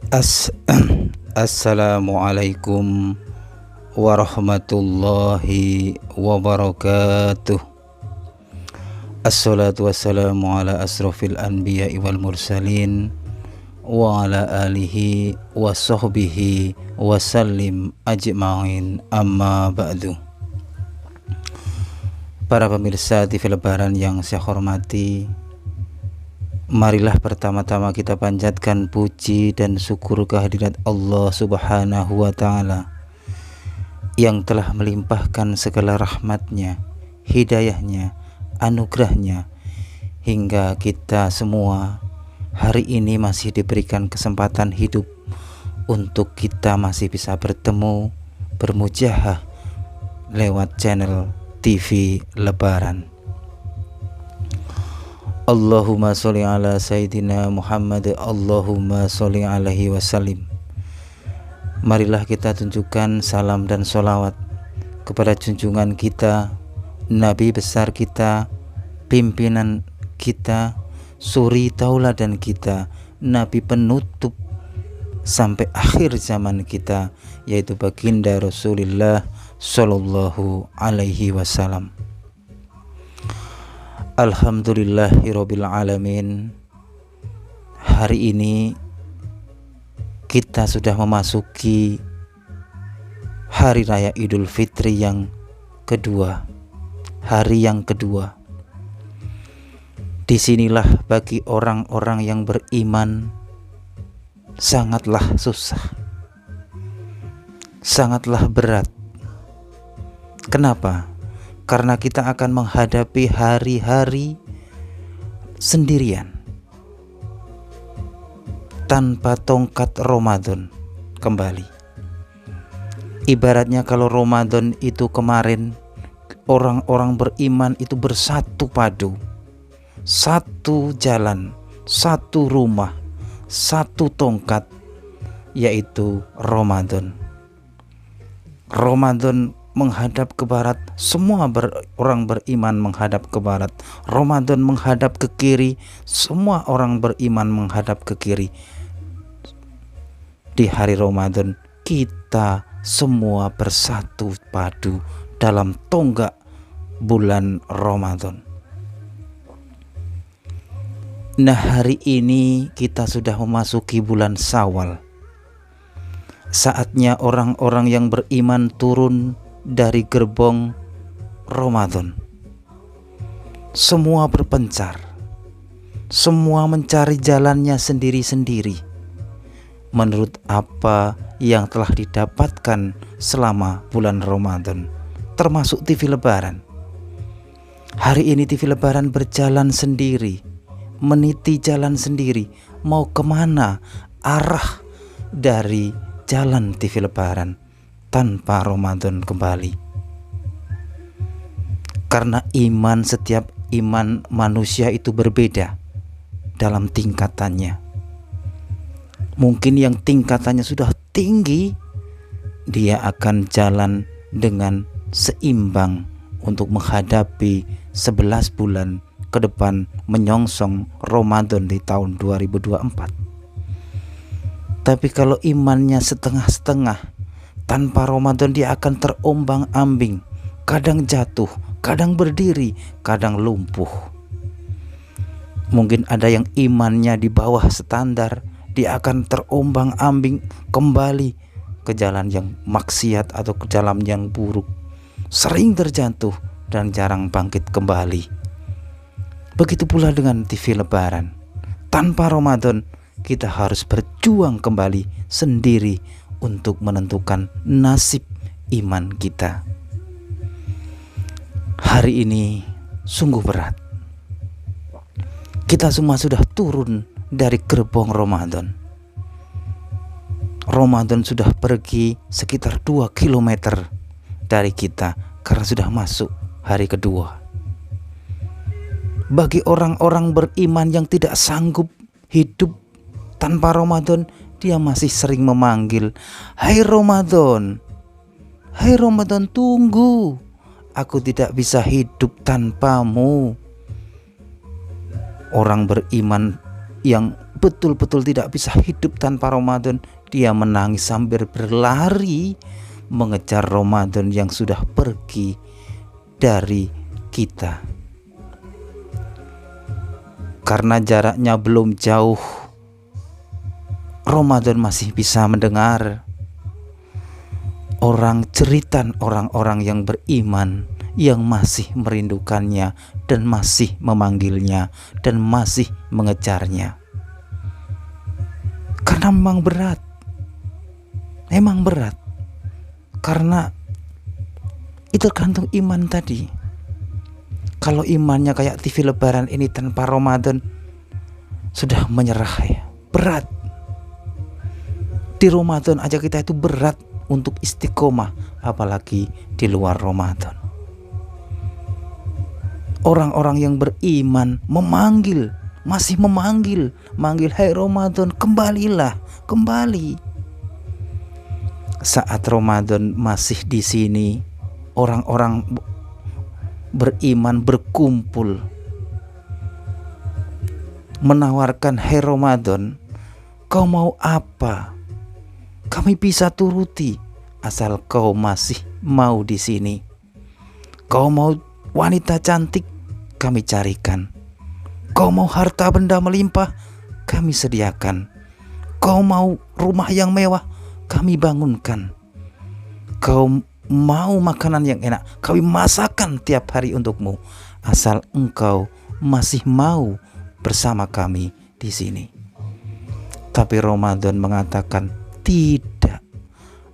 As Assalamualaikum warahmatullahi wabarakatuh. Assalatu wassalamu ala asrofil anbiya'i wal mursalin wa ala alihi wa sahbihi wa sallim ajma'in, amma ba'du. Para pemirsa TV Lebaran yang saya hormati, marilah pertama-tama kita panjatkan puji dan syukur kehadirat Allah Subhanahu wa Ta'ala yang telah melimpahkan segala rahmatnya, hidayahnya, anugerahnya, hingga kita semua hari ini masih diberikan kesempatan hidup untuk kita masih bisa bertemu, bermujahah lewat channel TV Lebaran. Allahumma sholli ala Sayyidina Muhammad, Allahumma sholli alaihi wasallim. Marilah kita tunjukkan salam dan sholawat kepada junjungan kita, Nabi besar kita, pimpinan kita, suri tauladan kita, Nabi penutup sampai akhir zaman kita, yaitu baginda Rasulullah Shallallahu alaihi wasallam. Alhamdulillahirabbil alamin. Hari ini kita sudah memasuki hari raya Idul Fitri yang kedua, hari yang kedua. Disinilah bagi orang-orang yang beriman sangatlah susah, sangatlah berat. Kenapa? Karena kita akan menghadapi hari-hari sendirian tanpa tongkat Ramadan kembali. Ibaratnya kalau Ramadan itu kemarin orang-orang beriman itu bersatu padu, satu jalan, satu rumah, satu tongkat, yaitu Ramadan. Ramadan menghadap ke barat, semua orang beriman menghadap ke barat. Ramadan menghadap ke kiri, semua orang beriman menghadap ke kiri. Di hari Ramadan kita semua bersatu padu dalam tonggak bulan Ramadan. Nah, hari ini kita sudah memasuki bulan Syawal. Saatnya orang-orang yang beriman turun dari gerbong Ramadan. Semua berpencar, semua mencari jalannya sendiri-sendiri menurut apa yang telah didapatkan selama bulan Ramadan, termasuk TV Lebaran. Hari ini TV Lebaran berjalan sendiri, meniti jalan sendiri, mau kemana arah dari jalan TV Lebaran tanpa Ramadan kembali. Karena setiap iman manusia itu berbeda dalam tingkatannya. Mungkin yang tingkatannya sudah tinggi, dia akan jalan dengan seimbang untuk menghadapi 11 bulan ke depan menyongsong Ramadan di tahun 2024. Tapi kalau imannya setengah-setengah, tanpa Ramadan dia akan terombang-ambing, kadang jatuh, kadang berdiri, kadang lumpuh. Mungkin ada yang imannya di bawah standar, dia akan terombang-ambing kembali ke jalan yang maksiat atau ke jalan yang buruk, sering terjatuh dan jarang bangkit kembali. Begitu pula dengan TV Lebaran. Tanpa Ramadan kita harus berjuang kembali sendiri untuk menentukan nasib iman kita. Hari ini sungguh berat. Kita semua sudah turun dari gerbong Ramadan. Ramadan sudah pergi sekitar 2 km dari kita karena sudah masuk hari kedua. Bagi orang-orang beriman yang tidak sanggup hidup tanpa Ramadan, dia masih sering memanggil, "Hai Ramadan, hai Ramadan, tunggu, aku tidak bisa hidup tanpamu." Orang beriman yang betul-betul tidak bisa hidup tanpa Ramadan, dia menangis sambil berlari mengejar Ramadan yang sudah pergi dari kita. Karena jaraknya belum jauh, Ramadan masih bisa mendengar jeritan orang-orang yang beriman, yang masih merindukannya dan masih memanggilnya dan masih mengejarnya. Karena memang berat, karena itu tergantung iman tadi. Kalau imannya kayak TV Lebaran ini tanpa Ramadan, sudah menyerah ya, berat. Di Ramadan aja kita itu berat untuk istiqomah, apalagi di luar Ramadan. Orang-orang yang beriman masih memanggil, hai Ramadan, kembalilah, kembali. Saat Ramadan masih di sini, orang-orang beriman berkumpul menawarkan, hai Ramadan, kau mau apa? Kami bisa turuti asal kau masih mau di sini. Kau mau wanita cantik, kami carikan. Kau mau harta benda melimpah, kami sediakan. Kau mau rumah yang mewah, kami bangunkan. Kau mau makanan yang enak, kami masakan tiap hari untukmu, asal engkau masih mau bersama kami di sini. Tapi Ramadan mengatakan, tidak.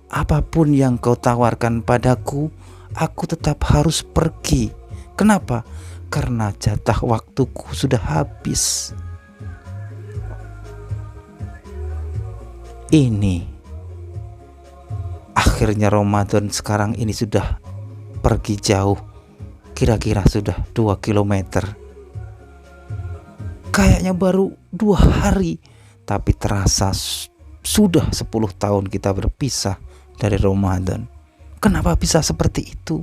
Apapun yang kau tawarkan padaku, aku tetap harus pergi. Kenapa? Karena jatah waktuku sudah habis. Ini akhirnya Ramadan sekarang ini sudah pergi jauh, kira-kira sudah 2 kilometer. Kayaknya baru 2 hari, tapi terasa sudah 10 tahun kita berpisah dari Ramadan. Kenapa bisa seperti itu?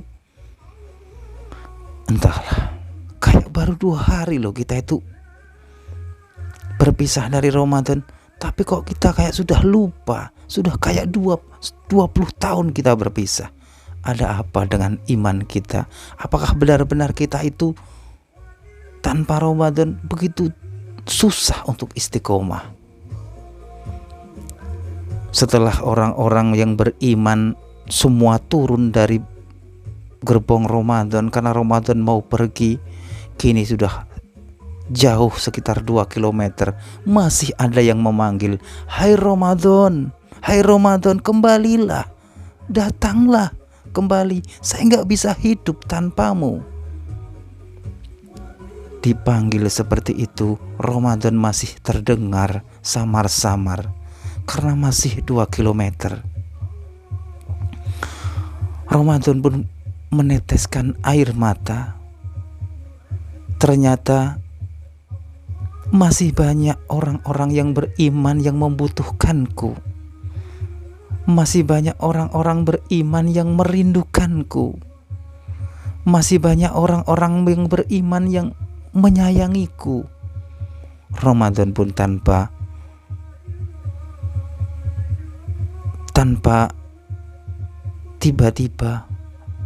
Entahlah, kayak baru 2 hari loh kita itu berpisah dari Ramadan, tapi kok kita kayak sudah lupa, sudah kayak 20 tahun kita berpisah. Ada apa dengan iman kita? Apakah benar-benar kita itu tanpa Ramadan begitu susah untuk istiqomah? Setelah orang-orang yang beriman semua turun dari gerbong Ramadan karena Ramadan mau pergi, kini sudah jauh sekitar 2 kilometer, masih ada yang memanggil, hai Ramadan, kembalilah, datanglah kembali, saya nggak bisa hidup tanpamu. Dipanggil seperti itu, Ramadan masih terdengar samar-samar karena masih 2 kilometer. Ramadan pun meneteskan air mata. Ternyata masih banyak orang-orang yang beriman yang membutuhkanku. Masih banyak orang-orang beriman yang merindukanku. Masih banyak orang-orang yang beriman yang menyayangiku. Ramadan pun tanpa tiba-tiba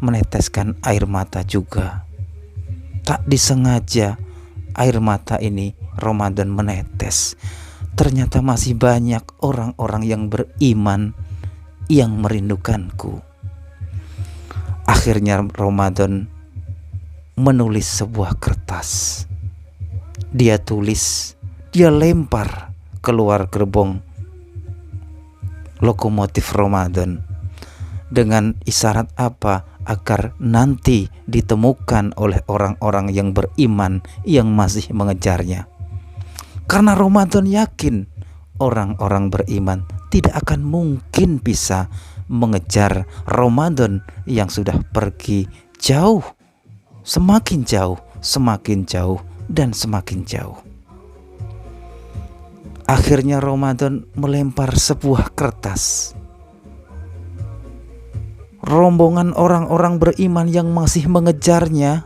meneteskan air mata juga. Tak disengaja air mata ini Ramadan menetes. Ternyata masih banyak orang-orang yang beriman yang merindukanku. Akhirnya Ramadan menulis sebuah kertas. Dia tulis, dia lempar keluar gerbong lokomotif Ramadan. Dengan isyarat apa? Agar nanti ditemukan oleh orang-orang yang beriman yang masih mengejarnya. Karena Ramadan yakin orang-orang beriman tidak akan mungkin bisa mengejar Ramadan yang sudah pergi jauh, semakin jauh, dan semakin jauh. Akhirnya Ramadan melempar sebuah kertas. Rombongan orang-orang beriman yang masih mengejarnya,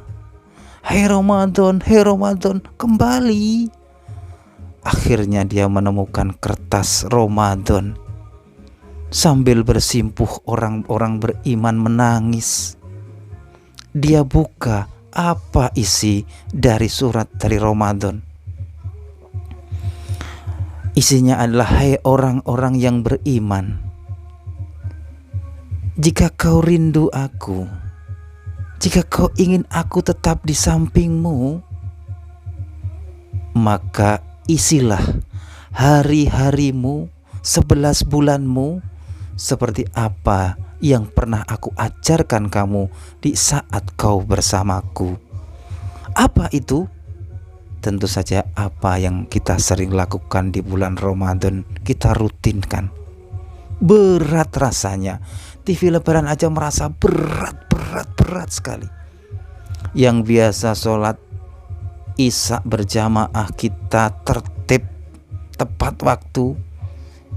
hai Ramadan, kembali. Akhirnya dia menemukan kertas Ramadan. Sambil bersimpuh orang-orang beriman menangis. Dia buka, apa isi dari surat dari Ramadan? Isinya adalah, hai orang-orang yang beriman, jika kau rindu aku, jika kau ingin aku tetap di sampingmu, maka isilah hari-harimu, 11 bulanmu seperti apa yang pernah aku ajarkan kamu di saat kau bersamaku. Apa itu? Tentu saja apa yang kita sering lakukan di bulan Ramadan, kita rutinkan. Berat rasanya. TV Lebaran aja merasa berat sekali. Yang biasa sholat Isya berjamaah kita tertib tepat waktu,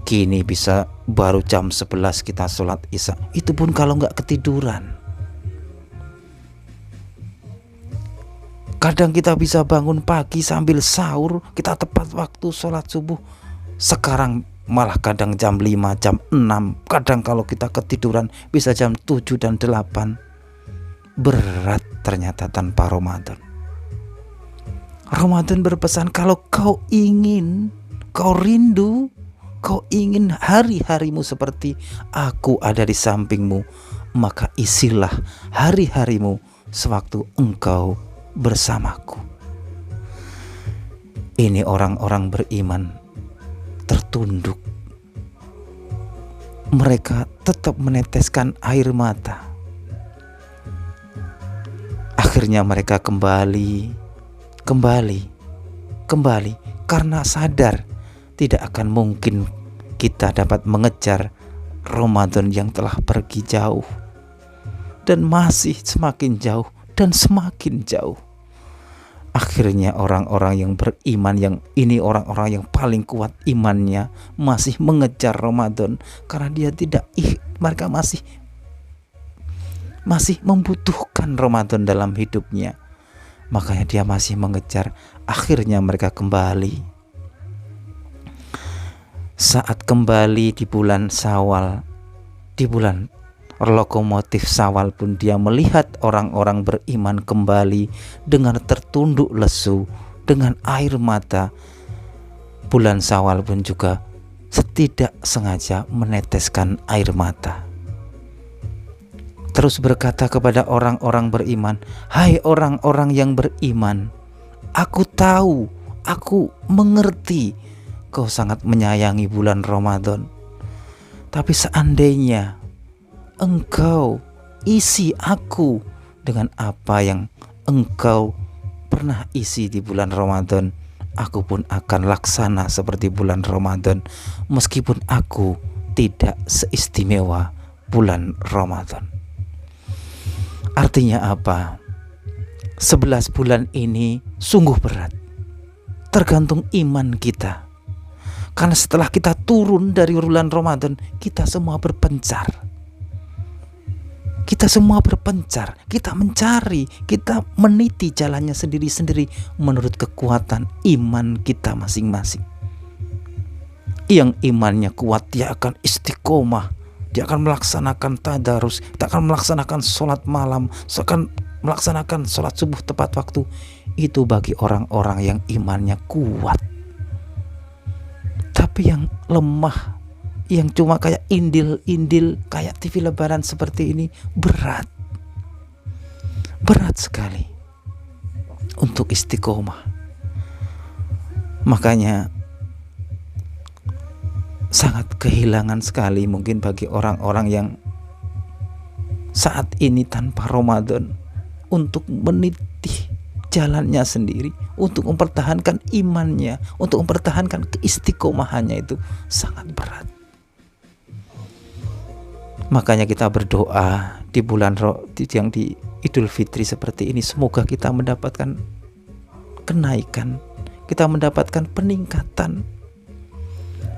kini bisa baru jam 11 kita sholat Isya. Itu pun kalau nggak ketiduran. Kadang kita bisa bangun pagi sambil sahur, kita tepat waktu sholat subuh. Sekarang malah kadang jam 5, jam 6. Kadang kalau kita ketiduran bisa jam 7 dan 8. Berat ternyata tanpa Ramadan. Ramadan berpesan, kalau kau ingin, kau rindu, kau ingin hari-harimu seperti aku ada di sampingmu, maka isilah hari-harimu sewaktu engkau bersamaku. Ini orang-orang beriman tertunduk. Mereka tetap meneteskan air mata. Akhirnya mereka kembali karena sadar tidak akan mungkin kita dapat mengejar Ramadan yang telah pergi jauh dan masih semakin jauh dan semakin jauh. Akhirnya orang-orang yang beriman, yang ini orang-orang yang paling kuat imannya, masih mengejar Ramadan karena dia mereka masih membutuhkan Ramadan dalam hidupnya. Makanya dia masih mengejar. Akhirnya mereka kembali. Saat kembali di bulan Syawal, di bulan lokomotif Syawal pun dia melihat orang-orang beriman kembali dengan tertunduk lesu, dengan air mata. Bulan Syawal pun juga tidak sengaja meneteskan air mata. Terus berkata kepada orang-orang beriman, hai orang-orang yang beriman, aku tahu, aku mengerti kau sangat menyayangi bulan Ramadan. Tapi seandainya engkau isi aku dengan apa yang engkau pernah isi di bulan Ramadan, aku pun akan laksana seperti bulan Ramadan, meskipun aku tidak seistimewa bulan Ramadan. Artinya apa? 11 bulan ini sungguh berat, tergantung iman kita. Karena setelah kita turun dari bulan Ramadan, kita semua berpencar. Kita mencari, kita meniti jalannya sendiri-sendiri menurut kekuatan iman kita masing-masing. Yang imannya kuat, dia akan istiqomah, dia akan melaksanakan tadarus, dia akan melaksanakan sholat malam, akan melaksanakan sholat subuh tepat waktu. Itu bagi orang-orang yang imannya kuat. Tapi yang lemah, yang cuma kayak indil-indil, kayak TV Lebaran seperti ini, berat sekali untuk istiqomah. Makanya sangat kehilangan sekali mungkin bagi orang-orang yang saat ini tanpa Ramadan untuk meniti jalannya sendiri, untuk mempertahankan imannya, untuk mempertahankan keistiqomahannya, itu sangat berat. Makanya kita berdoa di bulan yang di Idul Fitri seperti ini, semoga kita mendapatkan kenaikan, kita mendapatkan peningkatan.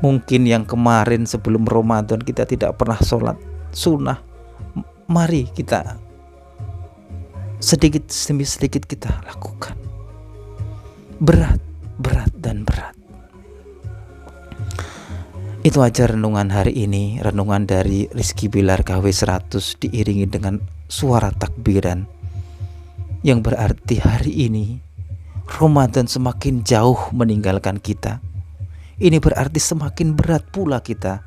Mungkin yang kemarin sebelum Ramadan kita tidak pernah sholat sunnah, mari kita sedikit demi sedikit kita lakukan. Berat. Itu aja renungan hari ini, renungan dari Rizky Bilar KW 100 diiringi dengan suara takbiran, yang berarti hari ini Ramadan semakin jauh meninggalkan kita. Ini berarti semakin berat pula kita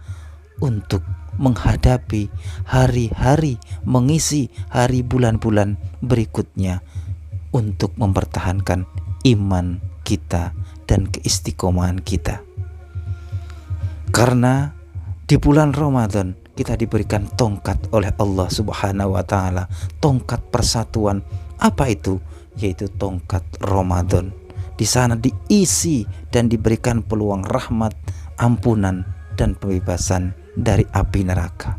untuk menghadapi hari-hari, mengisi hari bulan-bulan berikutnya untuk mempertahankan iman kita dan keistiqomahan kita. Karena di bulan Ramadan kita diberikan tongkat oleh Allah Subhanahu wa taala, tongkat persatuan. Apa itu? Yaitu tongkat Ramadan. Di sana diisi dan diberikan peluang rahmat, ampunan dan pembebasan dari api neraka.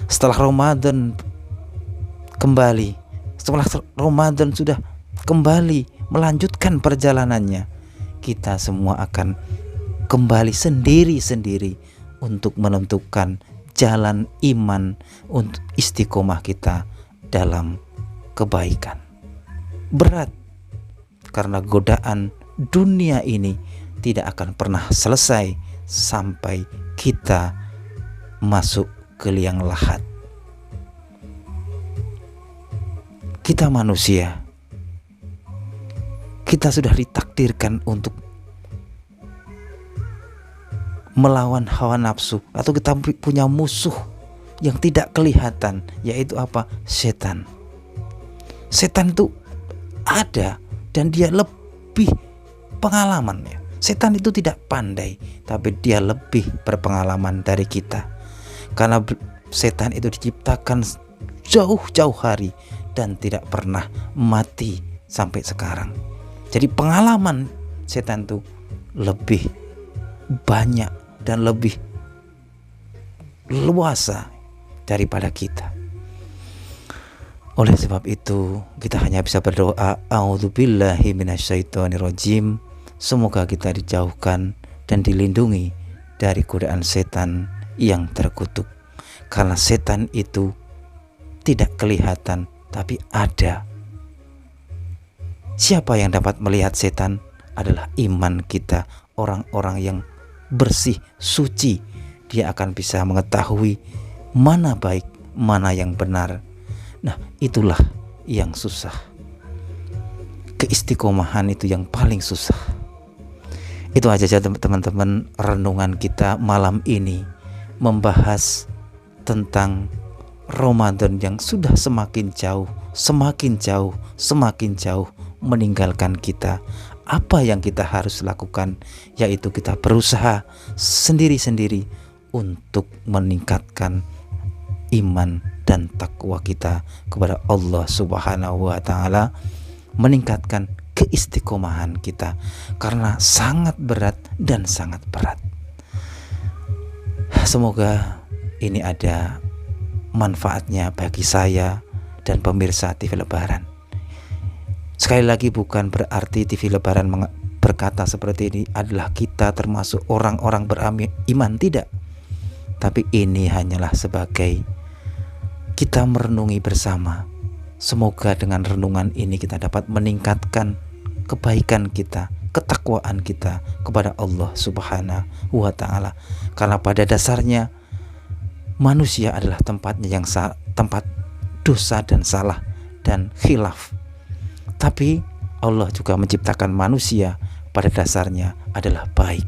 Setelah Ramadan kembali, setelah Ramadan sudah kembali melanjutkan perjalanannya, kita semua akan kembali sendiri-sendiri untuk menentukan jalan iman untuk istiqomah kita dalam kebaikan. Berat karena godaan dunia ini tidak akan pernah selesai sampai kita masuk ke liang lahat. Kita manusia, kita sudah ditakdirkan untuk melawan hawa nafsu, atau kita punya musuh yang tidak kelihatan, yaitu apa? Setan. Setan itu ada dan dia lebih pengalaman ya. Setan itu tidak pandai, tapi dia lebih berpengalaman dari kita. Karena setan itu diciptakan jauh-jauh hari dan tidak pernah mati sampai sekarang. Jadi pengalaman setan itu lebih banyak dan lebih luasa daripada kita. Oleh sebab itu kita hanya bisa berdoa, a'udzubillahi minasyaitonirrajim. Semoga kita dijauhkan dan dilindungi dari godaan setan yang terkutuk. Karena setan itu tidak kelihatan tapi ada. Siapa yang dapat melihat setan? Adalah iman kita, orang-orang yang bersih, suci. Dia akan bisa mengetahui mana baik, mana yang benar. Nah, itulah yang susah. Keistiqomahan itu yang paling susah. Itu aja teman-teman renungan kita malam ini, membahas tentang Ramadan yang sudah semakin jauh, semakin jauh, semakin jauh meninggalkan kita. Apa yang kita harus lakukan? Yaitu kita berusaha sendiri-sendiri untuk meningkatkan iman dan takwa kita kepada Allah Subhanahu wa taala, meningkatkan keistiqomahan kita, karena sangat berat dan sangat berat. Semoga ini ada manfaatnya bagi saya dan pemirsa TV Lebaran. Sekali lagi, bukan berarti TV Lebaran berkata seperti ini adalah kita termasuk orang-orang beriman, tidak. Tapi ini hanyalah sebagai kita merenungi bersama. Semoga dengan renungan ini kita dapat meningkatkan kebaikan kita, ketakwaan kita kepada Allah Subhanahu wa taala. Karena pada dasarnya manusia adalah tempatnya yang tempat dosa dan salah dan khilaf. Tapi Allah juga menciptakan manusia pada dasarnya adalah baik.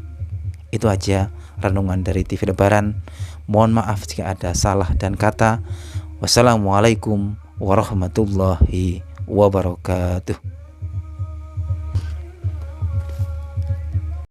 Itu aja renungan dari TV Lebaran. Mohon maaf jika ada salah dan kata. Wassalamualaikum warahmatullahi wabarakatuh.